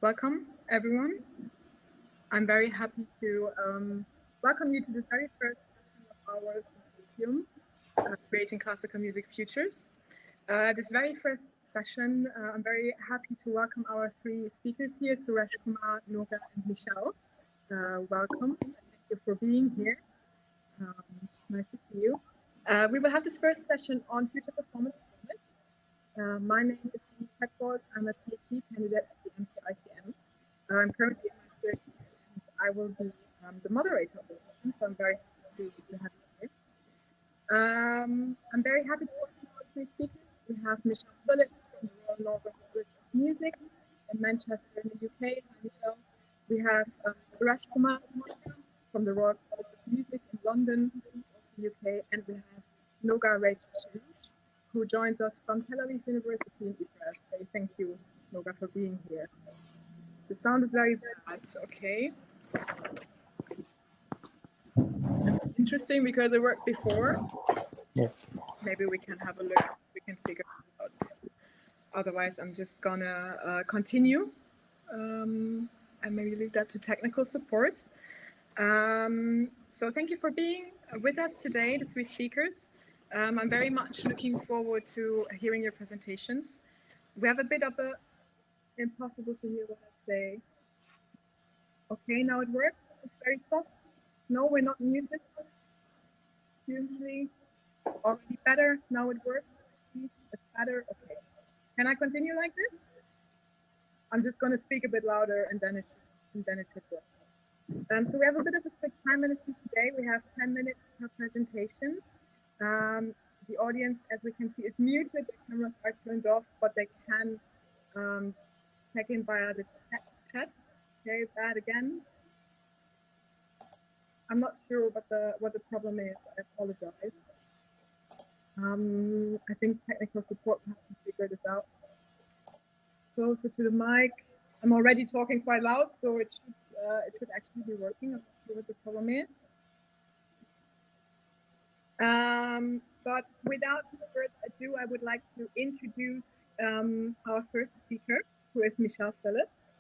Welcome, everyone. I'm very happy to welcome you to this very first session of our Symposium, Creating Classical Music Futures. This very first session, I'm very happy to welcome our three speakers here, Suresh Kumar, Noga, and Michelle. Welcome, and thank you for being here. Nice to see you. We will have this first session on future performance formats. My name is Lee Petford. I'm a PhD candidate at the MCICM. I'm currently in Maastricht, and I will be the moderator of the session, so I'm very happy to have you here. I'm very happy to welcome our three speakers. We have Michelle Phillips from the Royal Northern College of Music in Manchester in the UK. Hi, Michelle. We have Suresh Kumar from the Royal College of Music in London, also UK, and we have Noga Rachel, who joins us from Tel Aviv University in Israel. So thank you, Noga, for being here. The sound is very bad, okay. Interesting because it worked before. Yes. Maybe we can have a look, we can figure it out. Otherwise, I'm just gonna continue and maybe leave that to technical support. So thank you for being with us today, the three speakers. I'm very much looking forward to hearing your presentations. We have a bit of a impossible to hear what I say. Okay, now it works. It's very soft. No, we're not muted. Usually already better. Now it works. It's better. Okay. Can I continue like this? I'm just going to speak a bit louder and then it should work. So we have a bit of a strict time management today. We have 10 minutes per presentation. The audience, as we can see, is muted. The cameras are turned off, but they can check in via the chat. Okay, bad again. I'm not sure what the problem is. I apologize. I think technical support will have to figure this out. Closer to the mic. I'm already talking quite loud, so it should actually be working. I'm not sure what the problem is. But without further ado, I would like to introduce our first speaker, who is Michelle Phillips.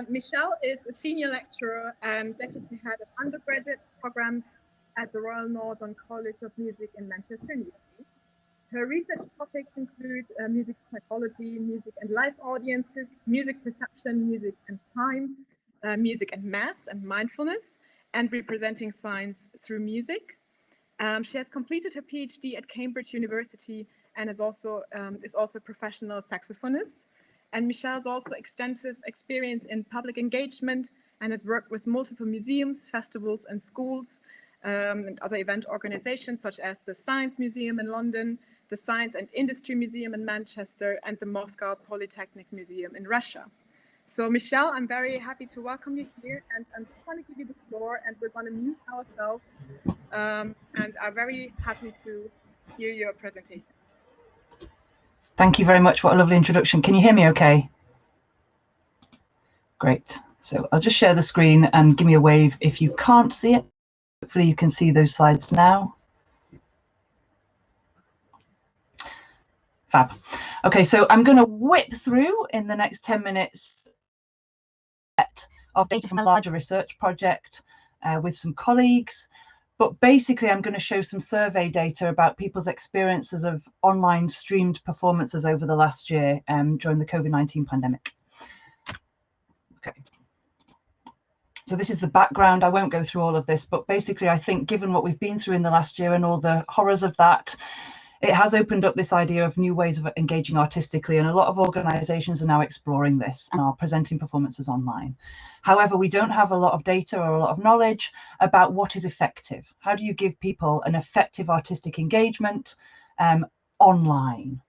Michelle is a senior lecturer and deputy head of undergraduate programs at the Royal Northern College of Music in Manchester, UK. Her research topics include music psychology, music and live audiences, music perception, music and time, music and maths and mindfulness, and representing science through music. She has completed her PhD at Cambridge University and is also a professional saxophonist. And Michelle has also extensive experience in public engagement and has worked with multiple museums, festivals, and schools, and other event organizations such as the Science Museum in London, the Science and Industry Museum in Manchester, and the Moscow Polytechnic Museum in Russia. So Michelle, I'm very happy to welcome you here, and I'm just going to give you the floor, and we're going to mute ourselves, and I'm very happy to hear your presentation. Thank you very much. What a lovely introduction. Can you hear me okay? Great. So I'll just share the screen and give me a wave if you can't see it. Hopefully you can see those slides now. Fab. Okay, so I'm going to whip through in the next 10 minutes of data from a larger research project with some colleagues. But basically, I'm going to show some survey data about people's experiences of online streamed performances over the last year during the COVID-19 pandemic. Okay. So this is the background. I won't go through all of this, but basically, I think given what we've been through in the last year and all the horrors of that, it has opened up this idea of new ways of engaging artistically, and a lot of organizations are now exploring this and are presenting performances online. However, we don't have a lot of data or a lot of knowledge about what is effective. How do you give people an effective artistic engagement online?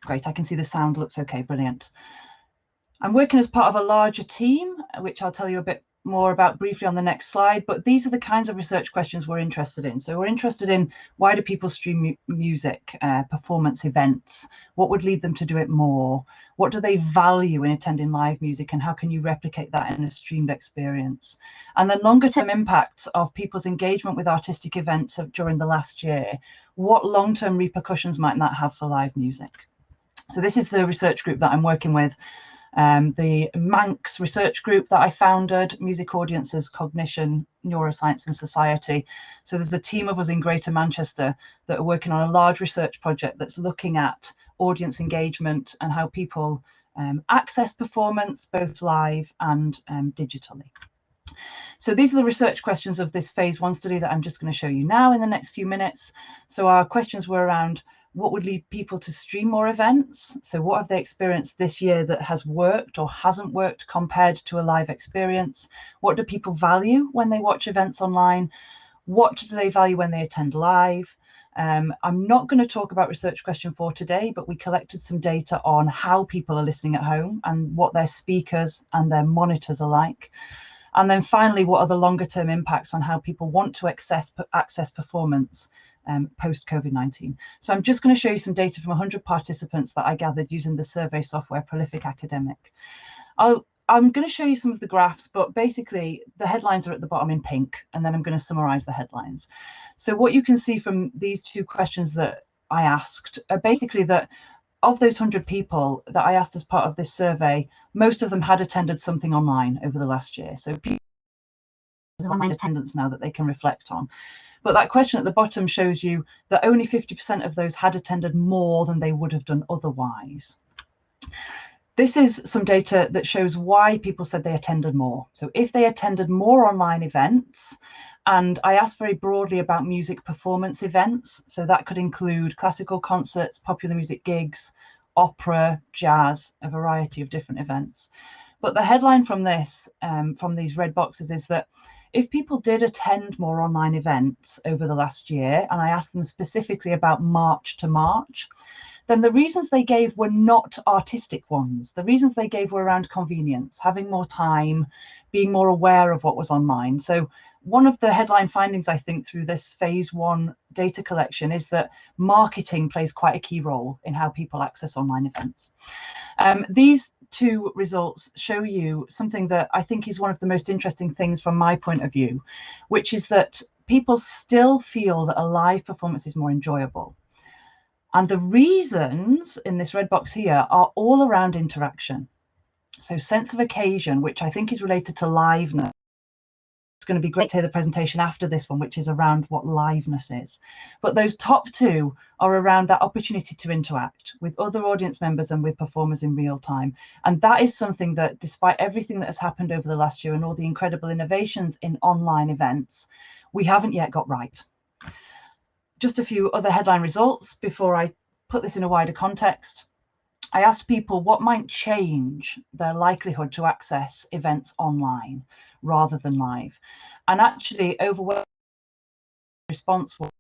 Great, I can see the sound looks okay, brilliant. I'm working as part of a larger team, which I'll tell you a bit more about briefly on the next slide, but these are the kinds of research questions we're interested in. So we're interested in why do people stream music, performance events? What would lead them to do it more? What do they value in attending live music, and how can you replicate that in a streamed experience? And the longer term impacts of people's engagement with artistic events during the last year, what long-term repercussions might that have for live music? So this is the research group that I'm working with. the Manx research group that I founded, Music Audiences, Cognition, Neuroscience and Society. So there's a team of us in Greater Manchester that are working on a large research project that's looking at audience engagement and how people access performance, both live and digitally. So these are the research questions of this phase 1 study that I'm just going to show you now in the next few minutes. So our questions were around what would lead people to stream more events? So what have they experienced this year that has worked or hasn't worked compared to a live experience? What do people value when they watch events online? What do they value when they attend live? I'm not going to talk about research question 4 today, but we collected some data on how people are listening at home and what their speakers and their monitors are like. And then finally, what are the longer term impacts on how people want to access performance post COVID-19. So I'm just going to show you some data from 100 participants that I gathered using the survey software Prolific Academic. I'm going to show you some of the graphs, but basically the headlines are at the bottom in pink, and then I'm going to summarize the headlines. So what you can see from these 2 questions that I asked are basically that of those 100 people that I asked as part of this survey, most of them had attended something online over the last year. So people have online attendance now that they can reflect on. But that question at the bottom shows you that only 50% of those had attended more than they would have done otherwise. This is some data that shows why people said they attended more. So if they attended more online events, and I asked very broadly about music performance events, so that could include classical concerts, popular music gigs, opera, jazz, a variety of different events. But the headline from this, from these red boxes, is that if people did attend more online events over the last year, and I asked them specifically about March to March, then the reasons they gave were not artistic ones. The reasons they gave were around convenience, having more time, being more aware of what was online. So one of the headline findings, I think, through this phase 1 data collection is that marketing plays quite a key role in how people access online events. These 2 results show you something that I think is one of the most interesting things from my point of view, which is that people still feel that a live performance is more enjoyable. And the reasons in this red box here are all around interaction. So sense of occasion, which I think is related to liveness. It's going to be great to hear the presentation after this one, which is around what liveness is. But those top 2 are around that opportunity to interact with other audience members and with performers in real time. And that is something that, despite everything that has happened over the last year and all the incredible innovations in online events, we haven't yet got right. Just a few other headline results before I put this in a wider context. I asked people what might change their likelihood to access events online rather than live. And actually, overwhelming response was,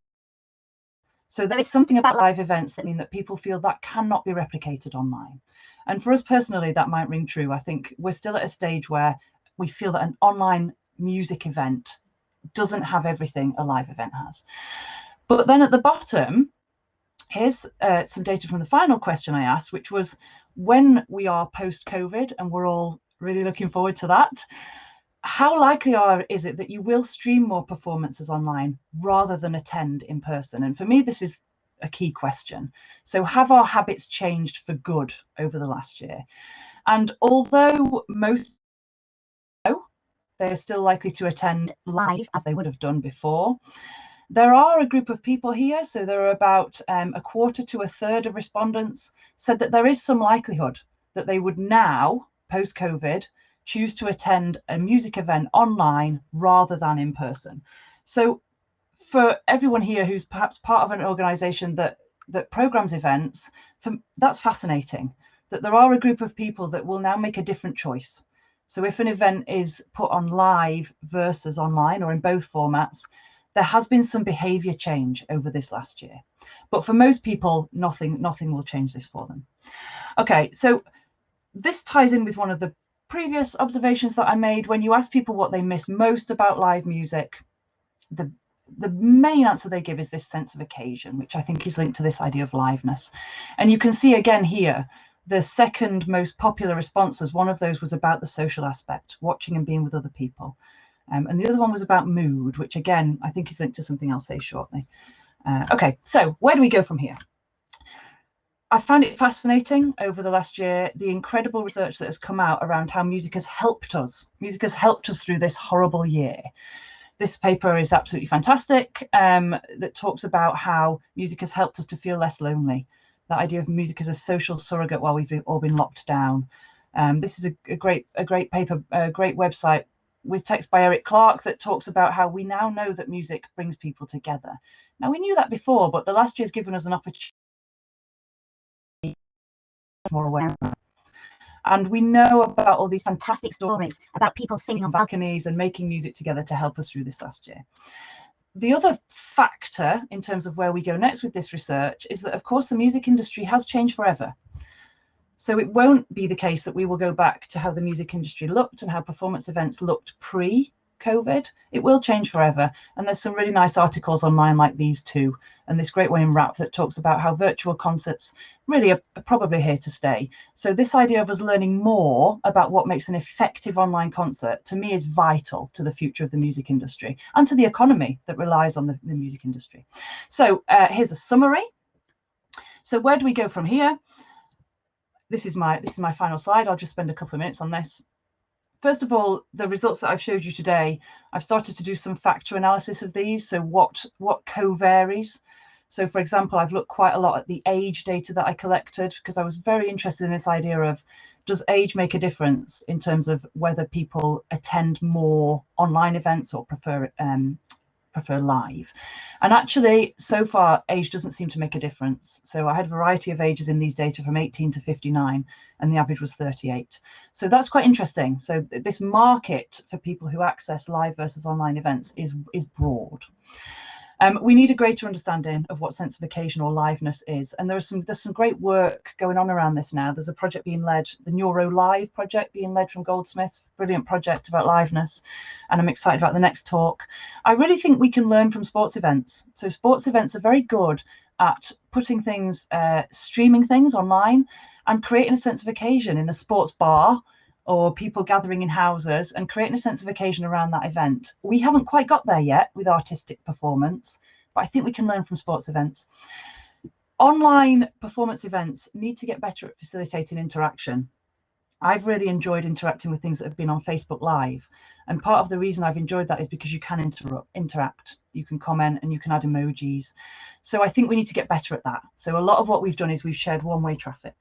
so there is something about live events that mean that people feel that cannot be replicated online. And for us personally, that might ring true. I think we're still at a stage where we feel that an online music event doesn't have everything a live event has. But then at the bottom, here's some data from the final question I asked, which was, when we are post-COVID, and we're all really looking forward to that, how likely is it that you will stream more performances online rather than attend in person? And for me, this is a key question. So have our habits changed for good over the last year? And although most know they're still likely to attend live as they would have done before, there are a group of people here, so there are about a quarter to a third of respondents said that there is some likelihood that they would now, post-COVID, choose to attend a music event online rather than in person. So for everyone here who's perhaps part of an organisation that programs events, that's fascinating, that there are a group of people that will now make a different choice. So if an event is put on live versus online or in both formats, there has been some behaviour change over this last year. But for most people, nothing will change this for them. Okay, so this ties in with one of the previous observations that I made. When you ask people what they miss most about live music, the main answer they give is this sense of occasion, which I think is linked to this idea of liveness. And you can see again here, the second most popular responses, one of those was about the social aspect, watching and being with other people. And the other one was about mood, which again, I think is linked to something I'll say shortly. Okay, so where do we go from here? I found it fascinating over the last year, the incredible research that has come out around how music has helped us. Music has helped us through this horrible year. This paper is absolutely fantastic, that talks about how music has helped us to feel less lonely. That idea of music as a social surrogate while we've all been locked down. This is a great paper, a great website with text by Eric Clark that talks about how we now know that music brings people together. Now, we knew that before, but the last year's given us an opportunity more aware. And we know about all these fantastic stories about people singing on balconies and making music together to help us through this last year. The other factor in terms of where we go next with this research is that, of course, the music industry has changed forever. So it won't be the case that we will go back to how the music industry looked and how performance events looked pre-COVID. It will change forever. And there's some really nice articles online like these two, and this great one in Wrap that talks about how virtual concerts really are probably here to stay. So this idea of us learning more about what makes an effective online concert, to me, is vital to the future of the music industry and to the economy that relies on the music industry. So here's a summary. So where do we go from here? This is my final slide. I'll just spend a couple of minutes on this. First of all, the results that I've showed you today, I've started to do some factor analysis of these. So what co-varies. So for example, I've looked quite a lot at the age data that I collected because I was very interested in this idea of, does age make a difference in terms of whether people attend more online events or prefer live? And actually, so far, age doesn't seem to make a difference. So I had a variety of ages in these data from 18 to 59, and the average was 38. So that's quite interesting. So this market for people who access live versus online events is broad. We need a greater understanding of what sense of occasion or liveness is, and there's some great work going on around this now. There's a project being led, the Neuro Live project being led from Goldsmiths, brilliant project about liveness, and I'm excited about the next talk. I really think we can learn from sports events. So sports events are very good at putting things, streaming things online and creating a sense of occasion in a sports bar or people gathering in houses and creating a sense of occasion around that event. We haven't quite got there yet with artistic performance, but I think we can learn from sports events. Online performance events need to get better at facilitating interaction. I've really enjoyed interacting with things that have been on Facebook Live. And part of the reason I've enjoyed that is because you can interact, you can comment and you can add emojis. So I think we need to get better at that. So a lot of what we've done is we've shared one-way traffic.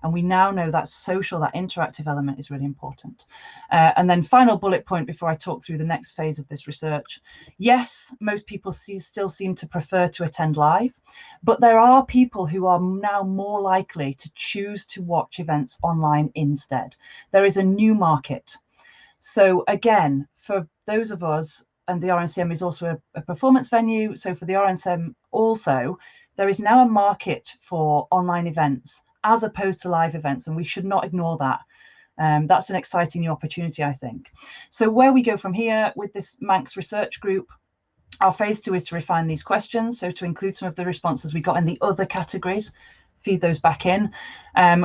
And we now know that social, that interactive element is really important. And then final bullet point before I talk through the next phase of this research. Yes, most people still seem to prefer to attend live, but there are people who are now more likely to choose to watch events online instead. There is a new market. So again, for those of us, and the RNCM is also a performance venue, so for the RNCM also, there is now a market for online events as opposed to live events, and we should not ignore that. That's an exciting new opportunity, I think. So where we go from here with this Manx research group, our phase 2 is to refine these questions, so to include some of the responses we got in the other categories, feed those back in.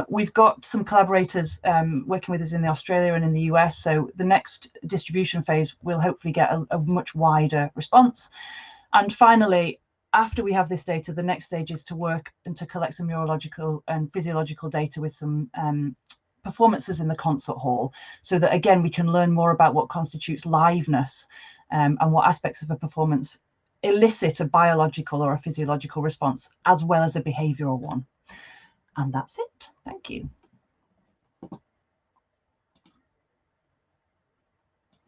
We've got some collaborators working with us in Australia and in the US, so the next distribution phase will hopefully get a much wider response. And finally, after we have this data, the next stage is to work and to collect some neurological and physiological data with some performances in the concert hall, so that again we can learn more about what constitutes liveness and what aspects of a performance elicit a biological or a physiological response as well as a behavioral one. And that's it. Thank you. Thank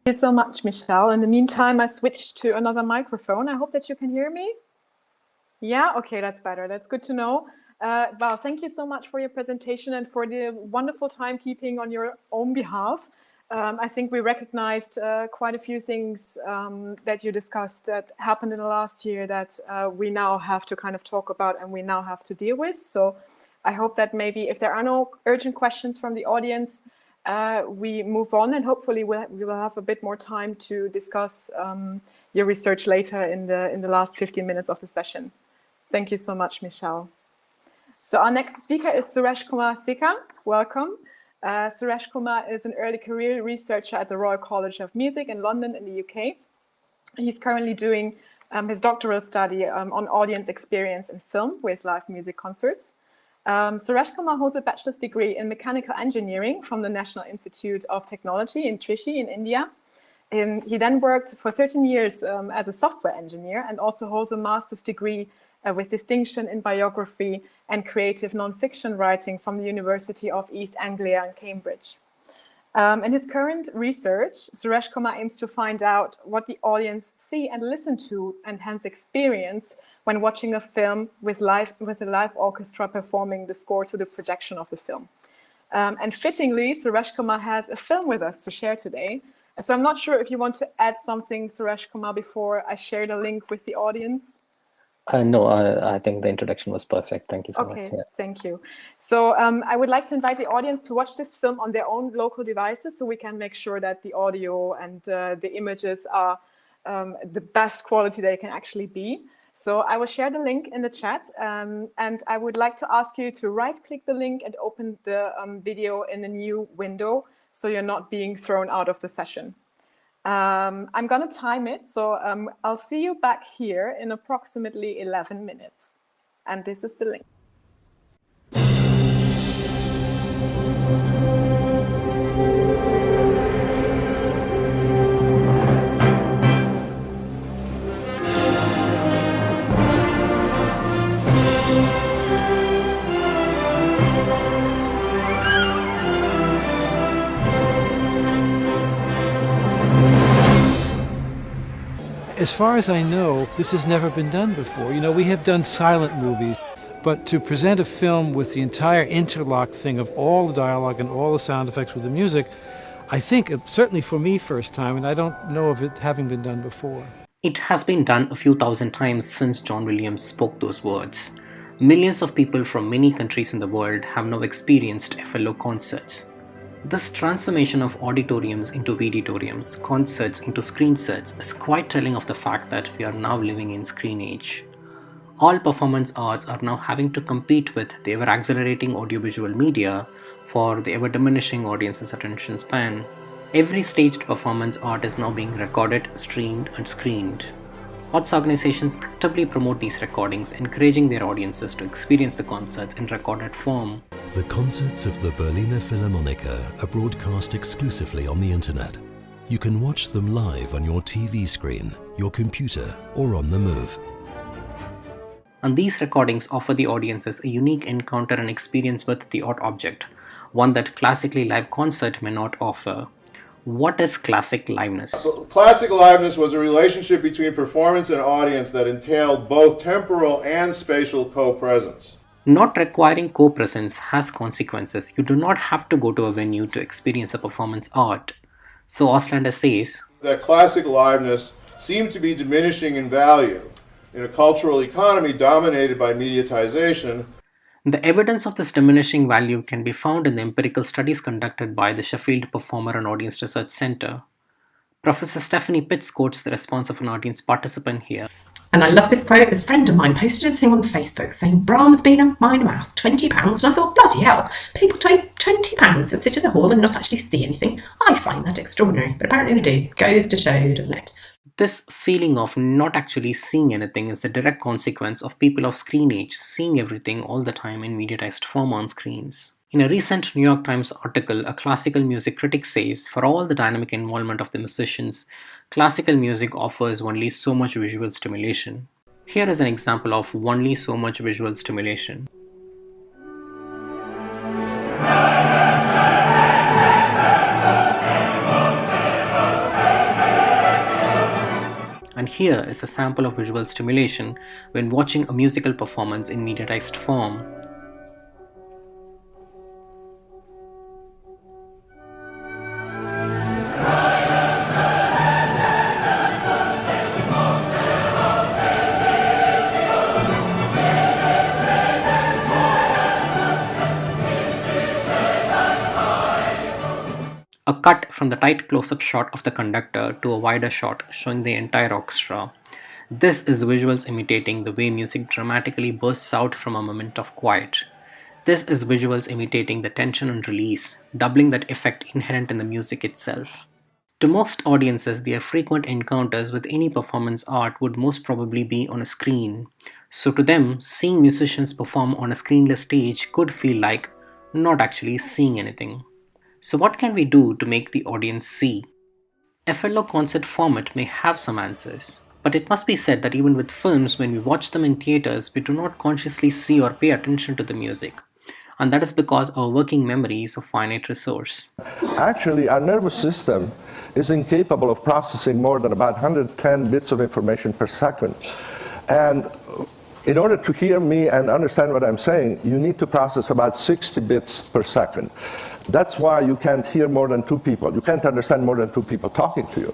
you so much, Michelle. In the meantime, I switched to another microphone. I hope that you can hear me. Yeah, okay, that's better. That's good to know. Well, thank you so much for your presentation and for the wonderful timekeeping on your own behalf. I think we recognized quite a few things that you discussed that happened in the last year that we now have to kind of talk about and we now have to deal with. So I hope that maybe if there are no urgent questions from the audience, we move on, and hopefully we will have a bit more time to discuss your research later in the last 15 minutes of the session. Thank you so much, Michelle. So our next speaker is Suresh Kumar Sikka. Welcome. Suresh Kumar is an early career researcher at the Royal College of Music in London in the UK. He's currently doing his doctoral study on audience experience in film with live music concerts. Suresh Kumar holds a bachelor's degree in mechanical engineering from the National Institute of Technology in Trichy in India. He then worked for 13 years as a software engineer and also holds a master's degree with distinction in biography and creative nonfiction writing from the University of East Anglia in Cambridge. In his current research, Suresh Kumar aims to find out what the audience see and listen to and hence experience when watching a film with a live orchestra performing the score to the projection of the film. And fittingly, Suresh Kumar has a film with us to share today. So I'm not sure if you want to add something, Suresh Kumar, before I share the link with the audience. No, I think the introduction was perfect. Thank you so much. Okay, thank you. So I would like to invite the audience to watch this film on their own local devices so we can make sure that the audio and the images are the best quality they can actually be. So I will share the link in the chat and I would like to ask you to right-click the link and open the video in a new window so you're not being thrown out of the session. I'm going to time it, so I'll see you back here in approximately 11 minutes. And this is the link. As far as I know, this has never been done before. You know, we have done silent movies, but to present a film with the entire interlocked thing of all the dialogue and all the sound effects with the music, I think, certainly for me, first time, and I don't know of it having been done before. It has been done a few thousand times since John Williams spoke those words. Millions of people from many countries in the world have now experienced FLO concerts. This transformation of auditoriums into videotoriums, concerts into screen sets is quite telling of the fact that we are now living in screen age. All performance arts are now having to compete with the ever-accelerating audiovisual media for the ever-diminishing audience's attention span. Every staged performance art is now being recorded, streamed and screened. Arts organizations actively promote these recordings, encouraging their audiences to experience the concerts in recorded form. The concerts of the Berliner Philharmoniker are broadcast exclusively on the internet. You can watch them live on your TV screen, your computer, or on the move. And these recordings offer the audiences a unique encounter and experience with the art object, one that classically live concert may not offer. What is classic liveness? Classic liveness was a relationship between performance and audience that entailed both temporal and spatial co-presence. Not requiring co-presence has consequences. You do not have to go to a venue to experience a performance art. So Ostrander says that classic liveness seemed to be diminishing in value in a cultural economy dominated by mediatization. The evidence of this diminishing value can be found in the empirical studies conducted by the Sheffield Performer and Audience Research Center. Professor Stephanie Pitts quotes the response of an audience participant here. And I love this quote. This friend of mine posted a thing on Facebook saying Brahms being a minor mass, £20. And I thought, bloody hell, people pay £20 to sit in a hall and not actually see anything. I find that extraordinary, but apparently they do. Goes to show, doesn't it? This feeling of not actually seeing anything is the direct consequence of people of screen age seeing everything all the time in mediatized form on screens. In a recent New York Times article, a classical music critic says, for all the dynamic involvement of the musicians, classical music offers only so much visual stimulation. Here is an example of only so much visual stimulation. And here is a sample of visual stimulation when watching a musical performance in mediatized form. A cut from the tight close-up shot of the conductor to a wider shot showing the entire orchestra. This is visuals imitating the way music dramatically bursts out from a moment of quiet. This is visuals imitating the tension and release, doubling that effect inherent in the music itself. To most audiences, their frequent encounters with any performance art would most probably be on a screen. So to them, seeing musicians perform on a screenless stage could feel like not actually seeing anything. So what can we do to make the audience see? FLO concert format may have some answers, but it must be said that even with films, when we watch them in theaters, we do not consciously see or pay attention to the music. And that is because our working memory is a finite resource. Actually, our nervous system is incapable of processing more than about 110 bits of information per second. And in order to hear me and understand what I'm saying, you need to process about 60 bits per second. That's why you can't hear more than two people. You can't understand more than two people talking to you.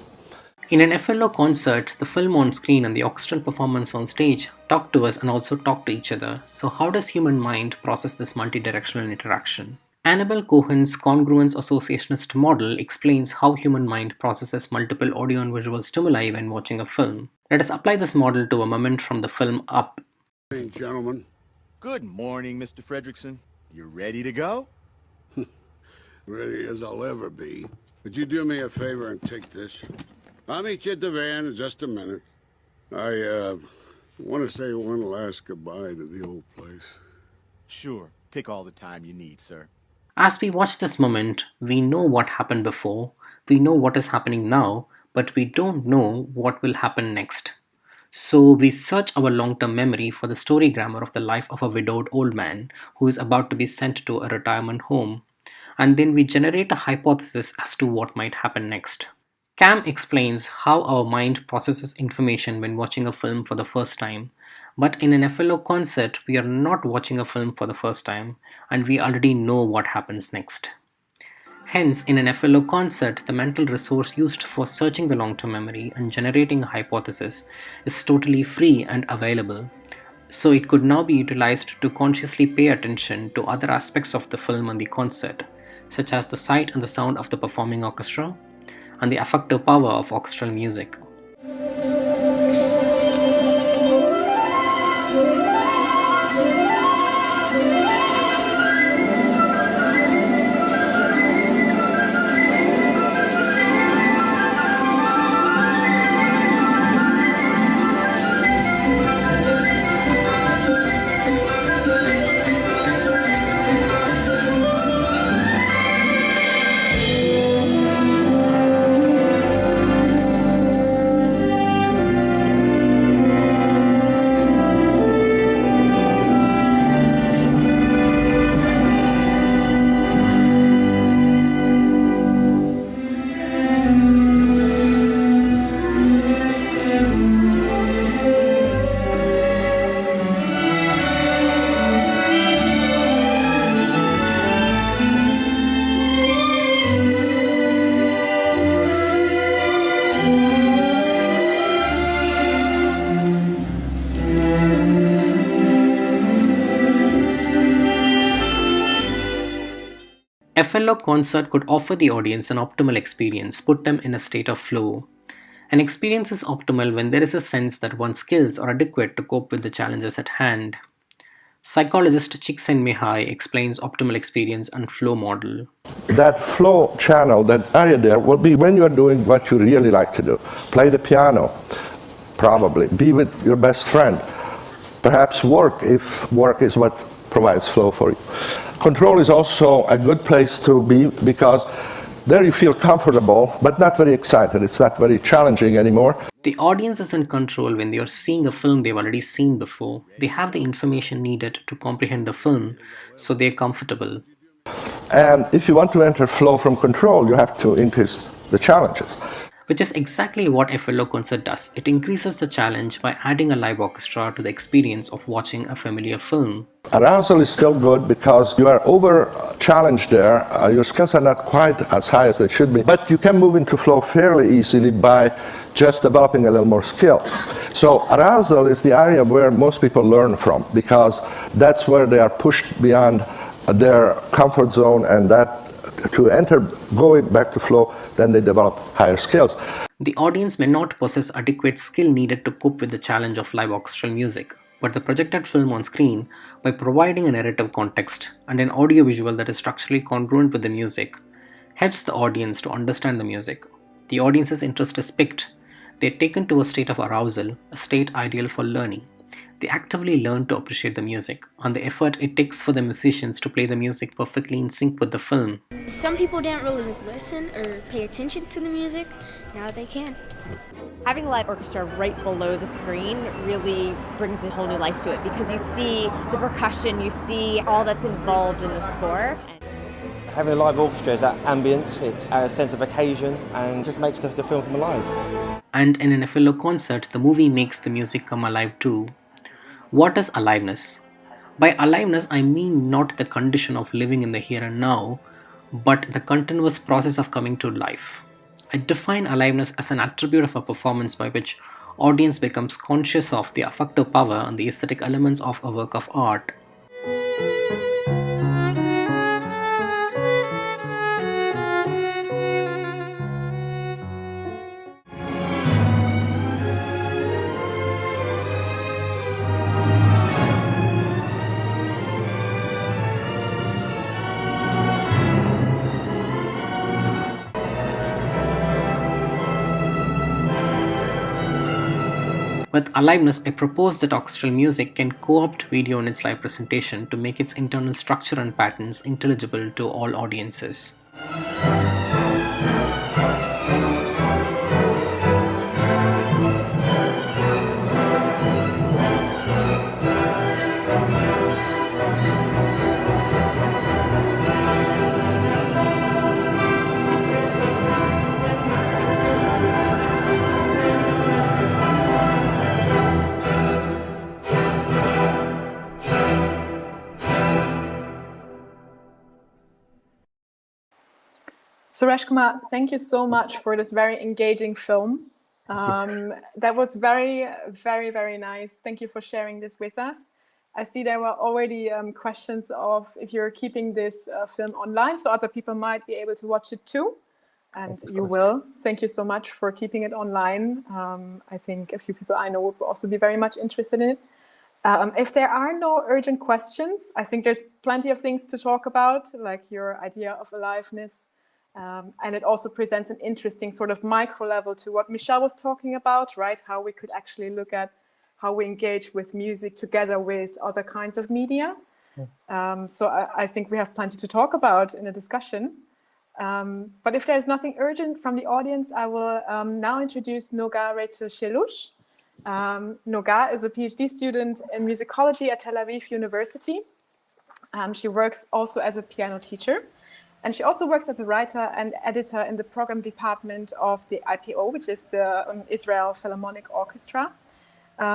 In an FLO concert, the film on screen and the orchestral performance on stage talk to us and also talk to each other. So how does human mind process this multidirectional interaction? Annabel Cohen's congruence associationist model explains how human mind processes multiple audio and visual stimuli when watching a film. Let us apply this model to a moment from the film Up. Hey, gentlemen. Good morning, Mr. Fredrickson. You ready to go? Ready as I'll ever be. Would you do me a favor and take this? I'll meet you at the van in just a minute. I want to say one last goodbye to the old place. Sure. Take all the time you need, sir. As we watch this moment, we know what happened before, we know what is happening now, but we don't know what will happen next. So we search our long-term memory for the story grammar of the life of a widowed old man who is about to be sent to a retirement home. And then we generate a hypothesis as to what might happen next. Cam explains how our mind processes information when watching a film for the first time. But in an FLO concert, we are not watching a film for the first time, and we already know what happens next. Hence, in an FLO concert, the mental resource used for searching the long-term memory and generating a hypothesis is totally free and available. So it could now be utilized to consciously pay attention to other aspects of the film and the concert, such as the sight and the sound of the performing orchestra, and the affective power of orchestral music. FLO concert could offer the audience an optimal experience, put them in a state of flow. An experience is optimal when there is a sense that one's skills are adequate to cope with the challenges at hand. Psychologist Csikszentmihalyi explains optimal experience and flow model. That flow channel, that area there, will be when you are doing what you really like to do. Play the piano, probably. Be with your best friend. Perhaps work, if work is what provides flow for you. Control is also a good place to be because there you feel comfortable, but not very excited. It's not very challenging anymore. The audience is in control when they are seeing a film they've already seen before. They have the information needed to comprehend the film, so they're comfortable. And if you want to enter flow from control, you have to increase the challenges. Which is exactly what FLO concert does. It increases the challenge by adding a live orchestra to the experience of watching a familiar film. Arousal is still good because you are over-challenged there. Your skills are not quite as high as they should be, but you can move into flow fairly easily by just developing a little more skill. So arousal is the area where most people learn from because that's where they are pushed beyond their comfort zone, and that to enter, going back to flow, then they develop higher skills. The audience may not possess adequate skill needed to cope with the challenge of live orchestral music, but the projected film on screen, by providing a narrative context and an audiovisual that is structurally congruent with the music, helps the audience to understand the music. The audience's interest is piqued. They're taken to a state of arousal, a state ideal for learning. They actively learn to appreciate the music and the effort it takes for the musicians to play the music perfectly in sync with the film. Some people didn't really listen or pay attention to the music. Now they can. Having a live orchestra right below the screen really brings a whole new life to it, because you see the percussion, you see all that's involved in the score. Having a live orchestra is that ambience, it's a sense of occasion, and just makes the film come alive. And in an FLO concert, the movie makes the music come alive too. What is aliveness? By aliveness, I mean not the condition of living in the here and now, but the continuous process of coming to life. I define aliveness as an attribute of a performance by which audience becomes conscious of the affective power and the aesthetic elements of a work of art. With aliveness, I propose that orchestral music can co-opt video in its live presentation to make its internal structure and patterns intelligible to all audiences. Suresh Kumar, thank you so much for this very engaging film. That was very, very, very nice. Thank you for sharing this with us. I see there were already questions of if you're keeping this film online, so other people might be able to watch it too. And you will. Thank you so much for keeping it online. I think a few people I know would also be very much interested in it. If there are no urgent questions, I think there's plenty of things to talk about, like your idea of aliveness. And it also presents an interesting sort of micro level to what Michelle was talking about, right? How we could actually look at how we engage with music together with other kinds of media. So I think we have plenty to talk about in a discussion. But if there's nothing urgent from the audience, I will now introduce Noga Rachel Shelush. Noga is a PhD student in musicology at Tel Aviv University. She works also as a piano teacher. And she also works as a writer and editor in the program department of the IPO, which is the Israel Philharmonic Orchestra.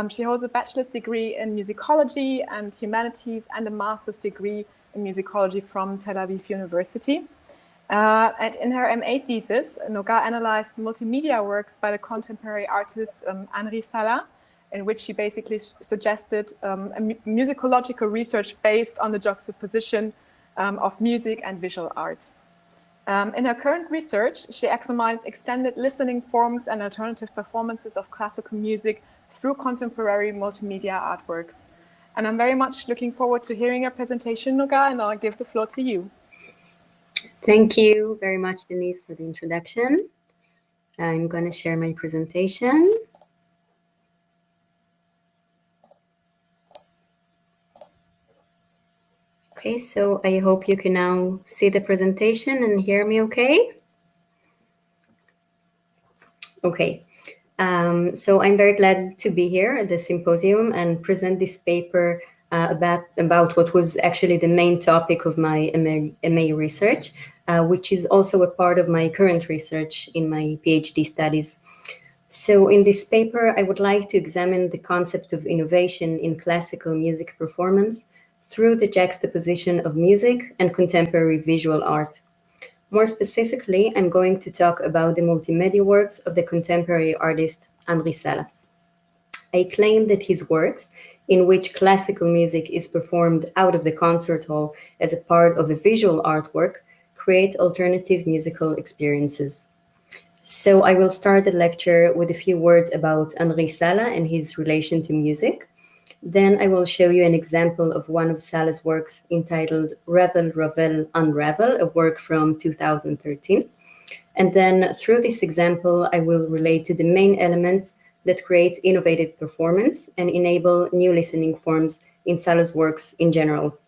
She holds a bachelor's degree in musicology and humanities and a master's degree in musicology from Tel Aviv University. And in her MA thesis, Noga analyzed multimedia works by the contemporary artist Anri Sala, in which she basically suggested a musicological research based on the juxtaposition of music and visual art. In her current research, she examines extended listening forms and alternative performances of classical music through contemporary multimedia artworks. And I'm very much looking forward to hearing your presentation, Noga, and I'll give the floor to you. Thank you very much, Denise, for the introduction. I'm going to share my presentation. Okay, so I hope you can now see the presentation and hear me okay? Okay, so I'm very glad to be here at the symposium and present this paper about what was actually the main topic of my MA research, which is also a part of my current research in my PhD studies. So in this paper, I would like to examine the concept of innovation in classical music performance through the juxtaposition of music and contemporary visual art. More specifically, I'm going to talk about the multimedia works of the contemporary artist Anri Sala. I claim that his works, in which classical music is performed out of the concert hall as a part of a visual artwork, create alternative musical experiences. So I will start the lecture with a few words about Anri Sala and his relation to music. Then I will show you an example of one of Sala's works entitled Revel, Ravel, Unravel, a work from 2013. And then through this example, I will relate to the main elements that create innovative performance and enable new listening forms in Sala's works in general.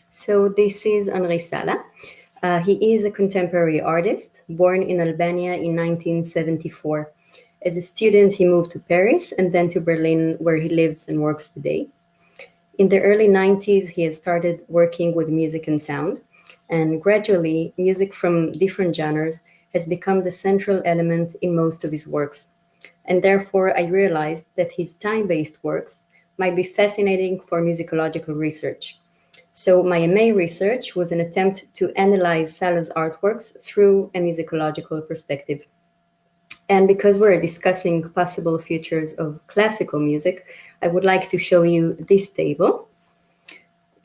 So this is Anri Sala. He is a contemporary artist born in Albania in 1974. As a student, he moved to Paris and then to Berlin, where he lives and works today. In the early 90s, he has started working with music and sound, and gradually, music from different genres has become the central element in most of his works. And therefore, I realized that his time-based works might be fascinating for musicological research. So my MA research was an attempt to analyze Sala's artworks through a musicological perspective. And because we're discussing possible futures of classical music, I would like to show you this table.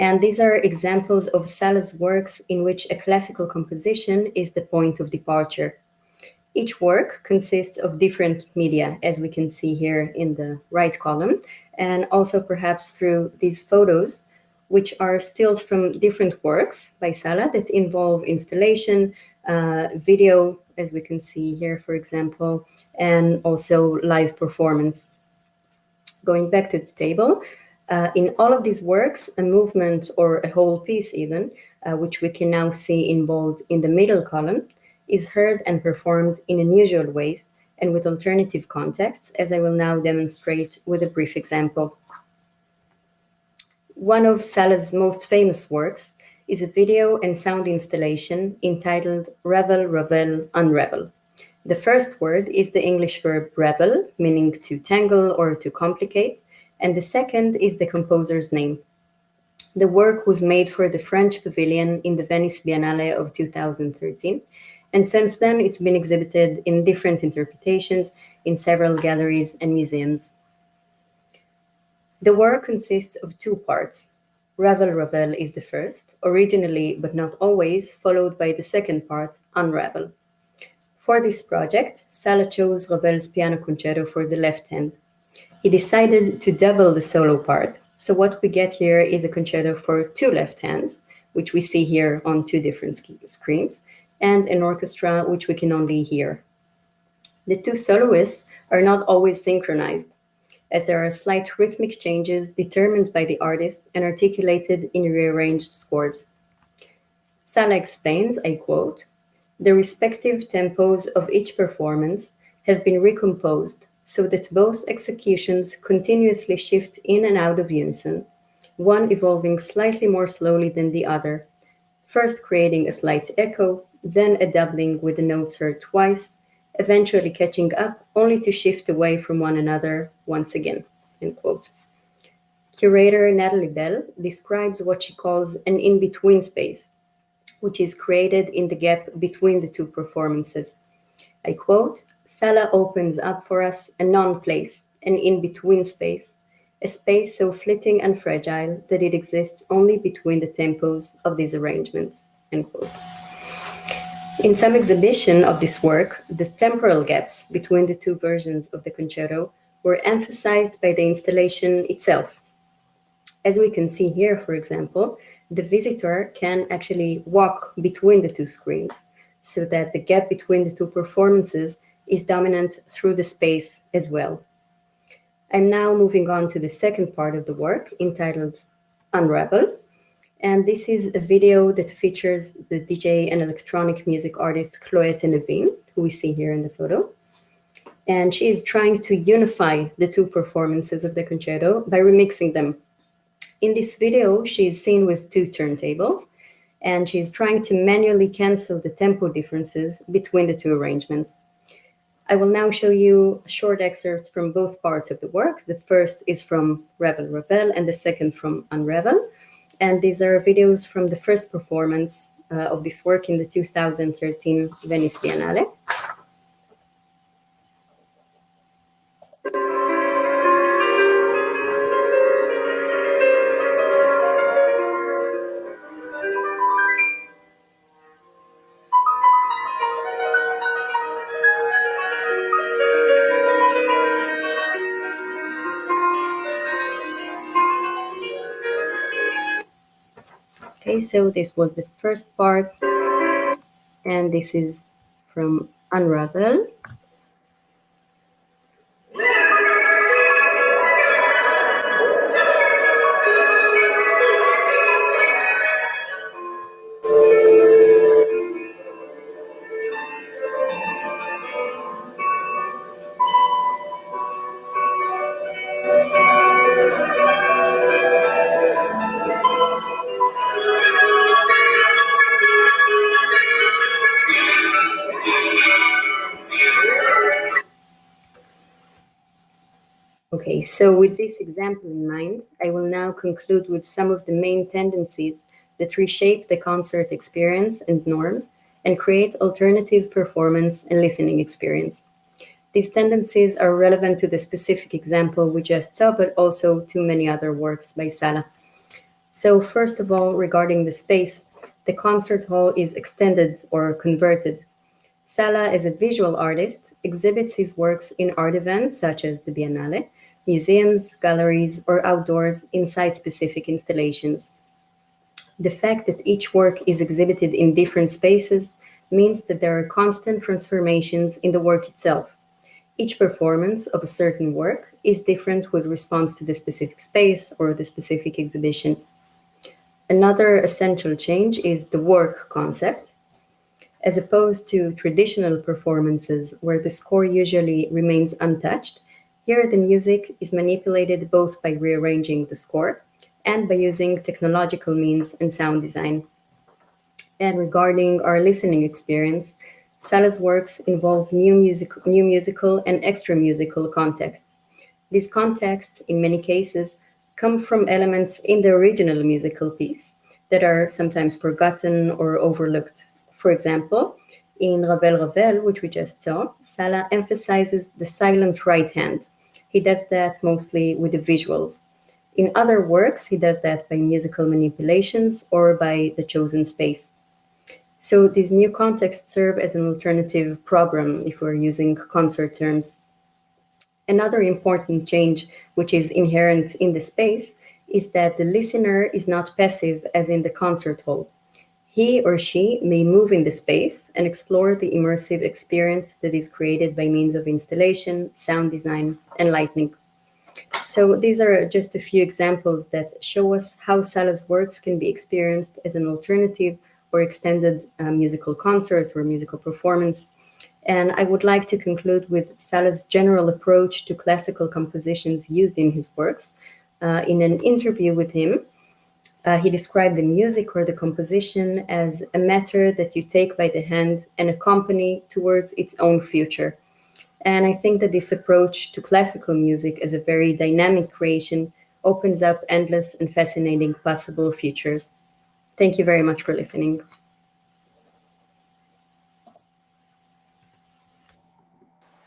And these are examples of Sala's works in which a classical composition is the point of departure. Each work consists of different media, as we can see here in the right column, and also perhaps through these photos, which are stills from different works by Sala that involve installation, video, as we can see here, for example, and also live performance. Going back to the table, in all of these works, a movement or a whole piece even, which we can now see in bold in the middle column, is heard and performed in unusual ways and with alternative contexts, as I will now demonstrate with a brief example. One of Sala's most famous works is a video and sound installation entitled Revel, Ravel, Unravel. The first word is the English verb revel, meaning to tangle or to complicate, and the second is the composer's name. The work was made for the French Pavilion in the Venice Biennale of 2013, and since then it's been exhibited in different interpretations in several galleries and museums. The work consists of two parts. Revel, Ravel is the first, originally but not always, followed by the second part, Unravel. For this project, Sala chose Ravel's piano concerto for the left hand. He decided to double the solo part, so what we get here is a concerto for two left hands, which we see here on two different screens, and an orchestra which we can only hear. The two soloists are not always synchronized, as there are slight rhythmic changes determined by the artist and articulated in rearranged scores. Sala explains, I quote, "The respective tempos of each performance have been recomposed so that both executions continuously shift in and out of unison, one evolving slightly more slowly than the other, first creating a slight echo, then a doubling with the notes heard twice, eventually catching up only to shift away from one another once again." End quote. Curator Natalie Bell describes what she calls an in-between space, which is created in the gap between the two performances. I quote, "Sala opens up for us a non-place, an in-between space, a space so flitting and fragile that it exists only between the tempos of these arrangements." End quote. In some exhibition of this work, the temporal gaps between the two versions of the concerto were emphasized by the installation itself. As we can see here, for example, the visitor can actually walk between the two screens so that the gap between the two performances is dominant through the space as well. I'm now moving on to the second part of the work entitled Unravel. And this is a video that features the DJ and electronic music artist Chloé Tenevin, who we see here in the photo. And she is trying to unify the two performances of the concerto by remixing them. In this video, she is seen with two turntables, and she's trying to manually cancel the tempo differences between the two arrangements. I will now show you short excerpts from both parts of the work. The first is from Revel, Ravel, and the second from Unravel. And these are videos from the first performance of this work in the 2013 Venice Biennale. Okay, so this was the first part, and this is from Unravel. Okay, so with this example in mind, I will now conclude with some of the main tendencies that reshape the concert experience and norms and create alternative performance and listening experience. These tendencies are relevant to the specific example we just saw, but also to many other works by Sala. So first of all, regarding the space, the concert hall is extended or converted. Sala, as a visual artist, exhibits his works in art events such as the Biennale, museums, galleries, or outdoors in site-specific installations. The fact that each work is exhibited in different spaces means that there are constant transformations in the work itself. Each performance of a certain work is different with response to the specific space or the specific exhibition. Another essential change is the work concept. As opposed to traditional performances where the score usually remains untouched, here the music is manipulated both by rearranging the score and by using technological means and sound design. And regarding our listening experience, Sala's works involve new musical and extra-musical contexts. These contexts, in many cases, come from elements in the original musical piece that are sometimes forgotten or overlooked. For example, in Ravel, which we just saw, Sala emphasizes the silent right hand. He does that mostly with the visuals. In other works, he does that by musical manipulations or by the chosen space. So these new contexts serve as an alternative program if we're using concert terms. Another important change, which is inherent in the space, is that the listener is not passive as in the concert hall. He or she may move in the space and explore the immersive experience that is created by means of installation, sound design, and lighting. So these are just a few examples that show us how Sala's works can be experienced as an alternative or extended musical concert or musical performance. And I would like to conclude with Sala's general approach to classical compositions used in his works. In an interview with him, he described the music or the composition as a matter that you take by the hand and accompany towards its own future. And I think that this approach to classical music as a very dynamic creation opens up endless and fascinating possible futures. Thank you very much for listening.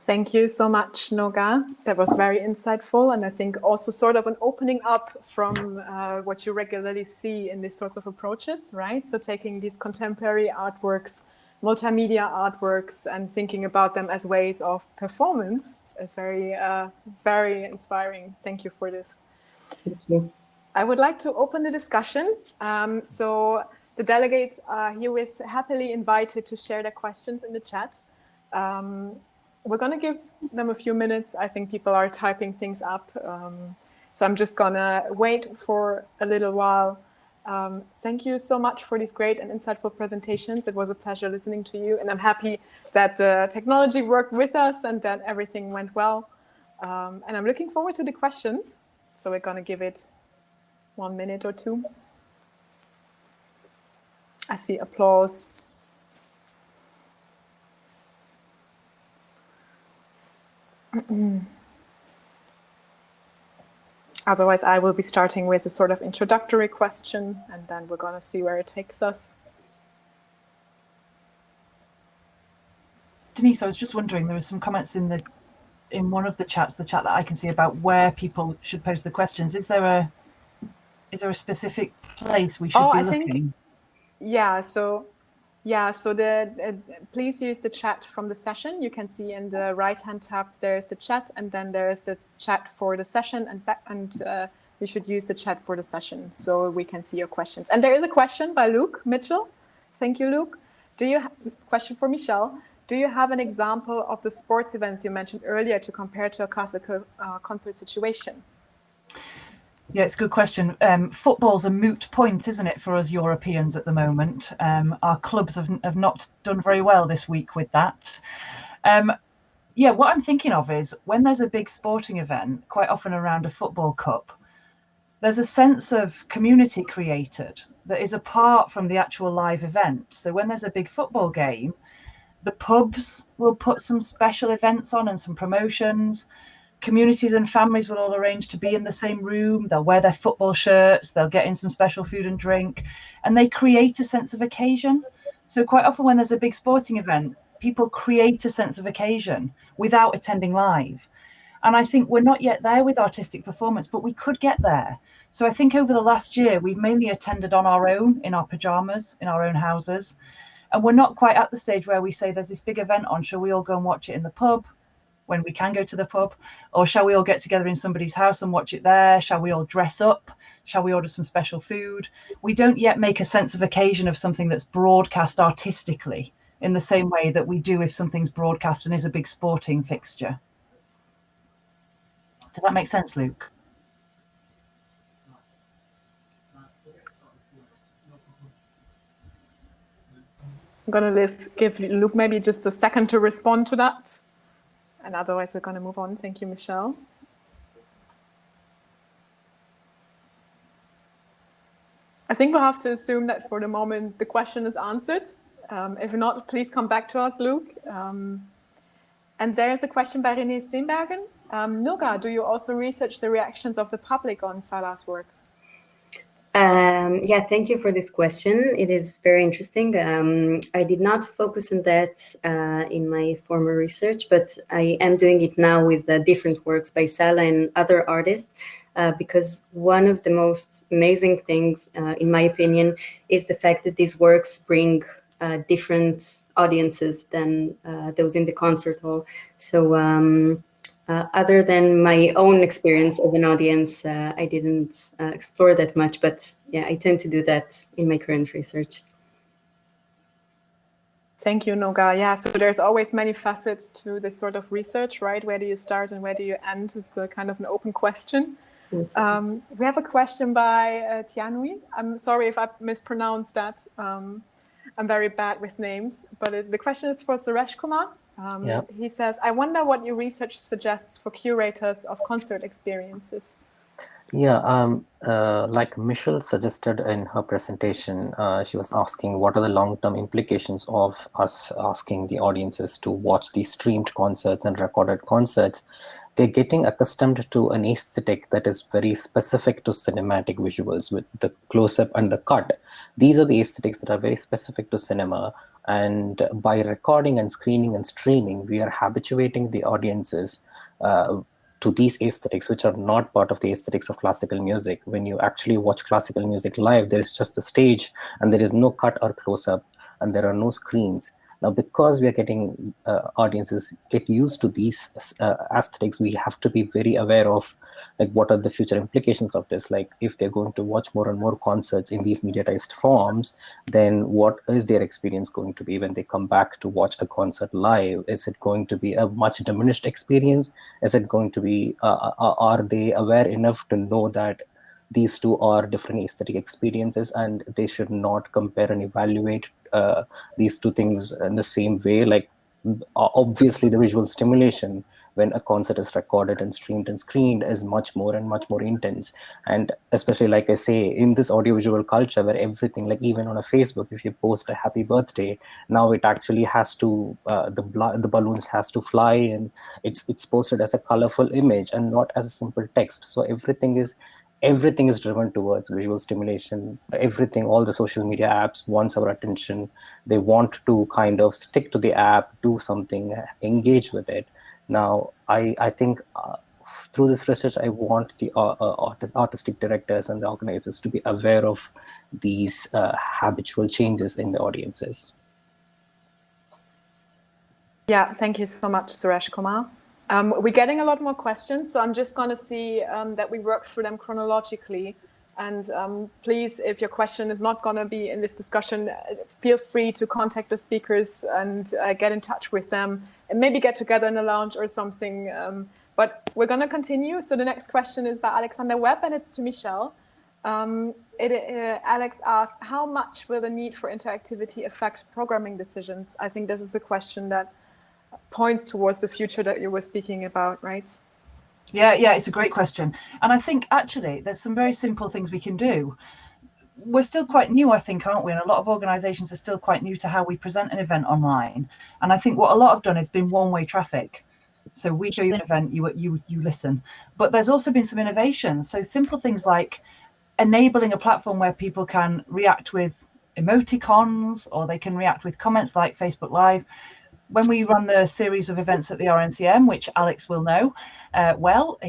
Thank you so much, Noga. That was very insightful, and I think also sort of an opening up from what you regularly see in these sorts of approaches, right? So taking these contemporary artworks, multimedia artworks, and thinking about them as ways of performance is very, very inspiring. Thank you for this. Thank you. I would like to open the discussion. So the delegates are herewith happily invited to share their questions in the chat. We're going to give them a few minutes. I think people are typing things up. So I'm just going to wait for a little while. Thank you so much for these great and insightful presentations. It was a pleasure listening to you. And I'm happy that the technology worked with us and that everything went well. And I'm looking forward to the questions. So we're going to give it 1 minute or two. I see applause. Otherwise, I will be starting with a sort of introductory question, and then we're going to see where it takes us. Denise, I was just wondering, there were some comments in one of the chats, the chat that I can see, about where people should post the questions. Is there a specific place we should be looking? Please use the chat from the session. You can see in the right-hand tab there's the chat, and then there's the chat for the session, and you should use the chat for the session so we can see your questions. And there is a question by Luke Mitchell. Thank you, Luke. Question for Michelle. do you have an example of the sports events you mentioned earlier to compare to a classical concert situation? Yeah, it's a good question. Football's a moot point, isn't it, for us Europeans at the moment? Our clubs have not done very well this week with that. Yeah, what I'm thinking of is when there's a big sporting event, quite often around a football cup, there's a sense of community created that is apart from the actual live event. So when there's a big football game, the pubs will put some special events on and some promotions. Communities and families will all arrange to be in the same room. They'll wear their football shirts. They'll get in some special food and drink, and they create a sense of occasion. So quite often when there's a big sporting event, people create a sense of occasion without attending live. And I think we're not yet there with artistic performance, but we could get there. So I think over the last year, we've mainly attended on our own, in our pajamas, in our own houses. And we're not quite at the stage where we say there's this big event on, shall we all go and watch it in the pub when we can go to the pub? Or shall we all get together in somebody's house and watch it there? Shall we all dress up? Shall we order some special food? We don't yet make a sense of occasion of something that's broadcast artistically in the same way that we do if something's broadcast and is a big sporting fixture. Does that make sense, Luke? I'm going to give Luke maybe just a second to respond to that. And otherwise, we're going to move on. Thank you, Michelle. I think we'll have to assume that for the moment, the question is answered. If not, please come back to us, Luke. And there's a question by René Steenbergen. Noga, do you also research the reactions of the public on Sala's work? Yeah, thank you for this question. It is very interesting. I did not focus on that in my former research, but I am doing it now with different works by Sala and other artists, because one of the most amazing things, in my opinion, is the fact that these works bring different audiences than those in the concert hall. So other than my own experience as an audience, I didn't explore that much, but yeah, I tend to do that in my current research. Thank you, Noga. Yeah, so there's always many facets to this sort of research, right? Where do you start and where do you end is kind of an open question. We have a question by Tianui. I'm sorry if I mispronounced that. I'm very bad with names, but the question is for Suresh Kumar. He says, I wonder what your research suggests for curators of concert experiences. Yeah, like Michelle suggested in her presentation, she was asking what are the long-term implications of us asking the audiences to watch these streamed concerts and recorded concerts. They're getting accustomed to an aesthetic that is very specific to cinematic visuals with the close-up and the cut. These are the aesthetics that are very specific to cinema. And by recording and screening and streaming, we are habituating the audiences to these aesthetics, which are not part of the aesthetics of classical music. When you actually watch classical music live, there is just a stage and there is no cut or close-up and there are no screens. Now, because we are getting audiences get used to these aesthetics, we have to be very aware of like what are the future implications of this. Like if they're going to watch more and more concerts in these mediatized forms, then what is their experience going to be when they come back to watch a concert live? Is it going to be a much diminished experience? Is it going to be, are they aware enough to know that these two are different aesthetic experiences and they should not compare and evaluate these two things in the same way? Like obviously the visual stimulation when a concert is recorded and streamed and screened is much more intense. And especially, like I say, in this audiovisual culture where everything, like even on a Facebook, if you post a happy birthday, now it actually has to, the balloons has to fly and it's posted as a colorful image and not as a simple text. So everything is driven towards visual stimulation. Everything, all the social media apps wants our attention. They want to kind of stick to the app, do something, engage with it. Now, I think through this research, I want the artistic directors and the organizers to be aware of these habitual changes in the audiences. Yeah, thank you so much, Suresh Kumar. We're getting a lot more questions, so I'm just going to see that we work through them chronologically. And please, if your question is not going to be in this discussion, feel free to contact the speakers and get in touch with them and maybe get together in a lounge or something. But we're going to continue. So the next question is by Alexander Webb, and it's to Michelle. Alex asked, how much will the need for interactivity affect programming decisions? I think this is a question that points towards the future that you were speaking about, right? Yeah, it's a great question. And I think actually there's some very simple things we can do. We're still quite new, I think, aren't we? And a lot of organizations are still quite new to how we present an event online. And I think what a lot have done has been one-way traffic. So we show you an event, you listen. But there's also been some innovations. So simple things like enabling a platform where people can react with emoticons, or they can react with comments like Facebook Live. When we run the series of events at the RNCM, which Alex will know well,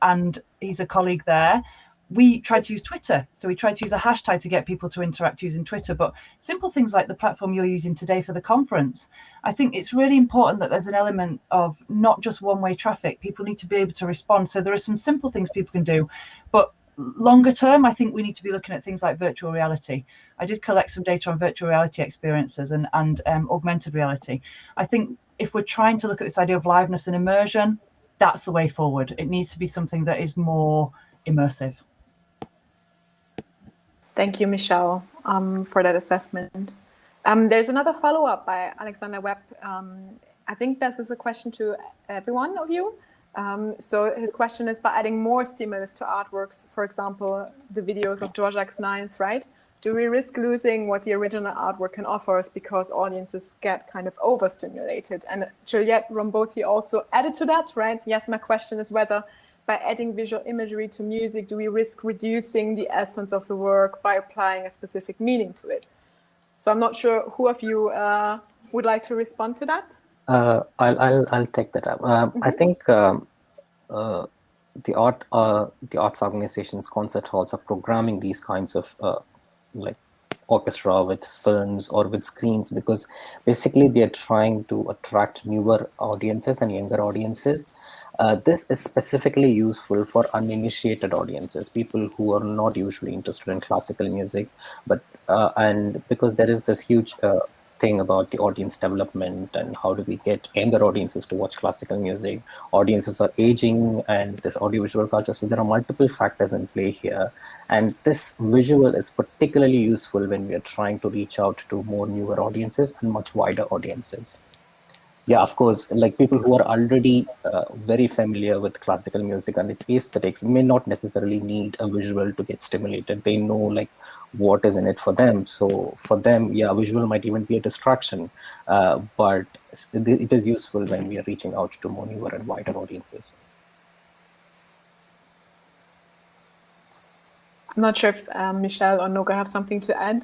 and he's a colleague there, we tried to use Twitter. So we tried to use a hashtag to get people to interact using Twitter. But simple things like the platform you're using today for the conference, I think it's really important that there's an element of not just one-way traffic. People need to be able to respond. So there are some simple things people can do. But longer term, I think we need to be looking at things like virtual reality. I did collect some data on virtual reality experiences and augmented reality. I think if we're trying to look at this idea of liveness and immersion, that's the way forward. It needs to be something that is more immersive. Thank you, Michelle, for that assessment. There's another follow-up by Alexander Webb. I think this is a question to every one of you. So his question is, by adding more stimulus to artworks, for example, the videos of Dvořák's Ninth, right? Do we risk losing what the original artwork can offer us because audiences get kind of overstimulated? And Juliette Rombotti also added to that, right? Yes, my question is whether by adding visual imagery to music, do we risk reducing the essence of the work by applying a specific meaning to it? So I'm not sure who of you would like to respond to that. I'll take that up. I think the arts organizations, concert halls are programming these kinds of like orchestra with films or with screens, because basically they're trying to attract newer audiences and younger audiences. This is specifically useful for uninitiated audiences, people who are not usually interested in classical music, but and because there is this huge thing about the audience development and how do we get younger audiences to watch classical music. Audiences are aging and this audiovisual culture, so there are multiple factors in play here, and this visual is particularly useful when we are trying to reach out to more newer audiences and much wider audiences. Yeah, of course, like people who are already very familiar with classical music and its aesthetics may not necessarily need a visual to get stimulated. They know like what is in it for them. So for them, yeah, visual might even be a distraction, but it is useful when we are reaching out to more newer and wider audiences. I'm not sure if Michelle or Noga have something to add.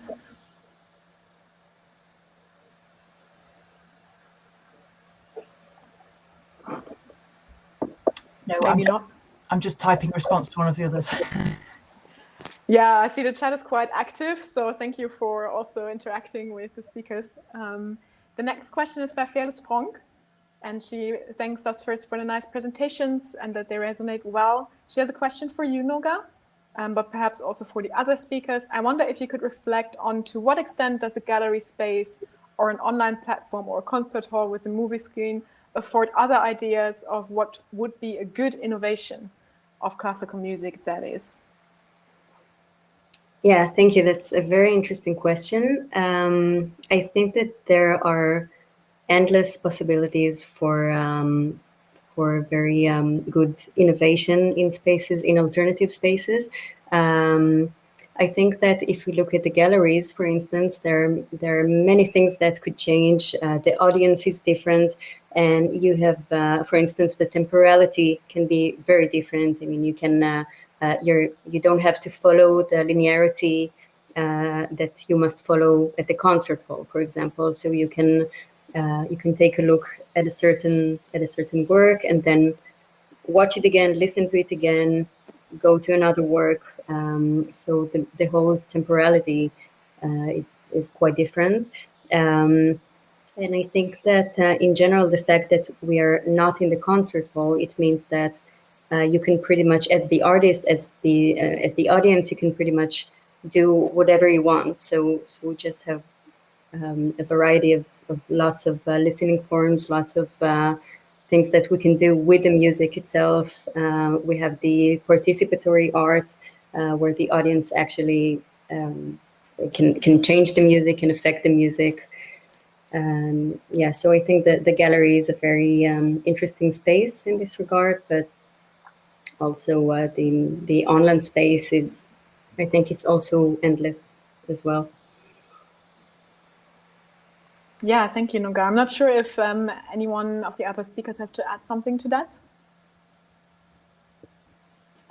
No, maybe not. I'm just typing response to one of the others. Yeah, I see the chat is quite active, so thank you for also interacting with the speakers. The next question is by Felis Frank, and she thanks us first for the nice presentations and that they resonate well. She has a question for you, Noga, but perhaps also for the other speakers. I wonder if you could reflect on to what extent does a gallery space or an online platform or a concert hall with a movie screen afford other ideas of what would be a good innovation of classical music, that is? Yeah, thank you. That's a very interesting question. I think that there are endless possibilities for very good innovation in spaces, in alternative spaces. I think that if we look at the galleries, for instance, there are many things that could change. The audience is different, and you have, for instance, the temporality can be very different. I mean, you can you don't have to follow the linearity that you must follow at the concert hall, for example. So you can take a look at a certain work and then watch it again, listen to it again, go to another work. So the whole temporality is quite different. And I think that in general, the fact that we are not in the concert hall, it means that you can pretty much, as the artist, as the audience, you can pretty much do whatever you want. So we just have a variety of lots of listening forums, lots of things that we can do with the music itself. We have the participatory art, where the audience actually can change the music, can affect the music. Yeah, so I think that the gallery is a very interesting space in this regard, but also the online space is, I think it's also endless as well. Yeah, thank you, Noga. I'm not sure if anyone of the other speakers has to add something to that.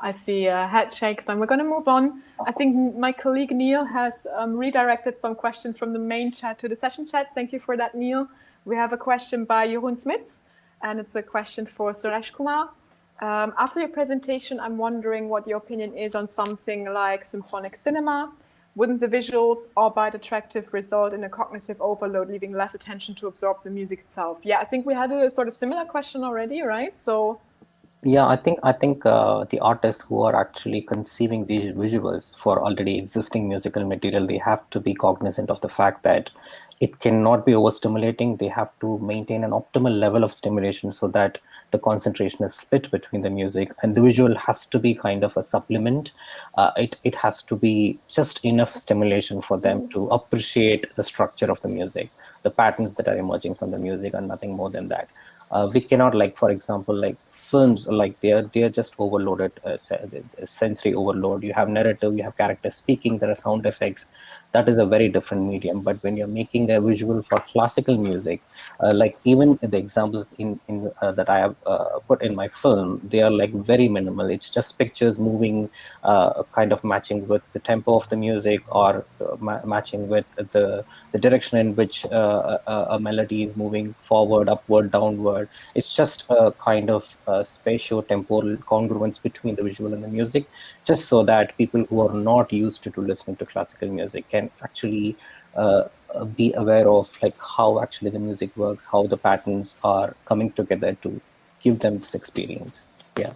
I see head shakes, and we're going to move on. I think my colleague Neil has redirected some questions from the main chat to the session chat. Thank you for that, Neil. We have a question by Jeroen Smits, and it's a question for Suresh Kumar. After your presentation, I'm wondering what your opinion is on something like symphonic cinema. Wouldn't the visuals, albeit attractive, result in a cognitive overload, leaving less attention to absorb the music itself? Yeah, I think we had a sort of similar question already, right? So. Yeah, I think the artists who are actually conceiving these visuals for already existing musical material, they have to be cognizant of the fact that it cannot be overstimulating. They have to maintain an optimal level of stimulation so that the concentration is split between the music, and the visual has to be kind of a supplement. It has to be just enough stimulation for them to appreciate the structure of the music, the patterns that are emerging from the music, and nothing more than that. We cannot, like, for example, like films, like they are just overloaded, sensory overload. You have narrative, you have characters speaking, there are sound effects. That is a very different medium. But when you're making a visual for classical music, like even the examples that I have put in my film, they are like very minimal. It's just pictures moving, kind of matching with the tempo of the music, or matching with the direction in which a melody is moving forward, upward, downward. It's just a kind of spatio-temporal congruence between the visual and the music, just so that people who are not used to listening to classical music can actually be aware of like how actually the music works, how the patterns are coming together to give them this experience. Yeah.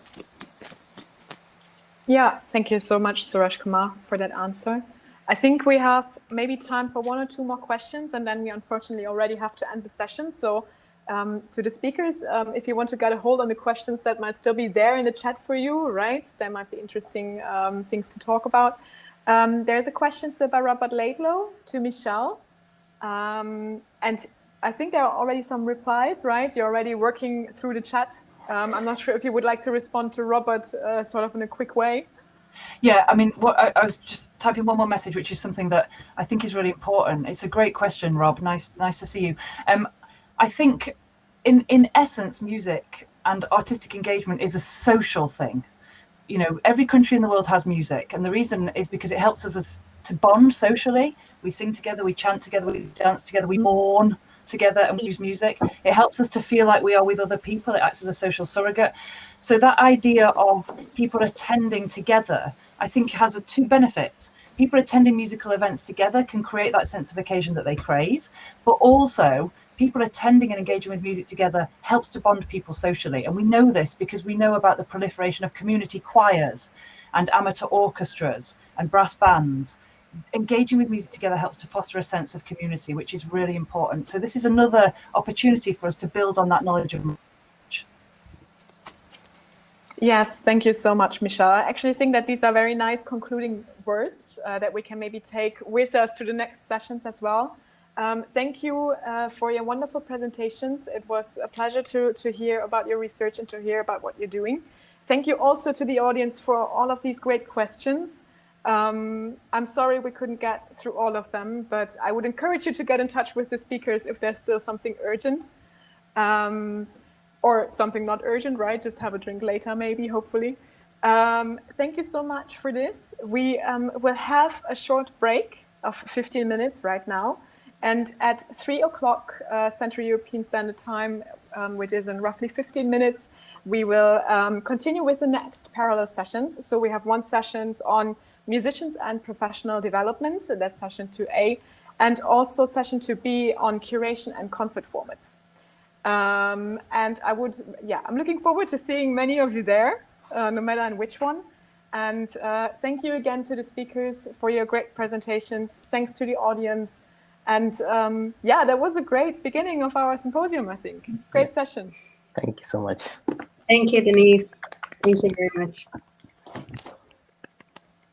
Yeah, thank you so much, Suresh Kumar, for that answer. I think we have maybe time for one or two more questions, and then we unfortunately already have to end the session. So to the speakers, if you want to get a hold on the questions that might still be there in the chat for you, right? There might be interesting things to talk about. There's a question still by Robert Laidlow to Michelle. And I think there are already some replies, right? You're already working through the chat. I'm not sure if you would like to respond to Robert sort of in a quick way. Yeah, I mean, what I was just typing one more message, which is something that I think is really important. It's a great question, Rob. Nice to see you. I think, in essence, music and artistic engagement is a social thing. You know, every country in the world has music, and the reason is because it helps us to bond socially. We sing together, we chant together, we dance together, we mourn together, and we use music. It helps us to feel like we are with other people. It acts as a social surrogate. So that idea of people attending together, I think, has two benefits. People attending musical events together can create that sense of occasion that they crave, but also people attending and engaging with music together helps to bond people socially. And we know this because we know about the proliferation of community choirs and amateur orchestras and brass bands. Engaging with music together helps to foster a sense of community, which is really important. So this is another opportunity for us to build on that knowledge of language. Yes, thank you so much, Michelle. I actually think that these are very nice concluding words that we can maybe take with us to the next sessions as well. Thank you for your wonderful presentations. It was a pleasure to hear about your research and to hear about what you're doing. Thank you also to the audience for all of these great questions. I'm sorry we couldn't get through all of them, but I would encourage you to get in touch with the speakers if there's still something urgent. Or something not urgent, right? Just have a drink later, maybe, hopefully. Thank you so much for this. We will have a short break of 15 minutes right now. And at 3 o'clock Central European Standard Time, which is in roughly 15 minutes, we will continue with the next parallel sessions. So we have one session on musicians and professional development. So that's session 2A. and also session 2B on curation and concert formats. And I'm looking forward to seeing many of you there, no matter in which one. And thank you again to the speakers for your great presentations. Thanks to the audience. And that was a great beginning of our symposium, I think. Great session. Thank you so much. Thank you, Denise. Thank you very much.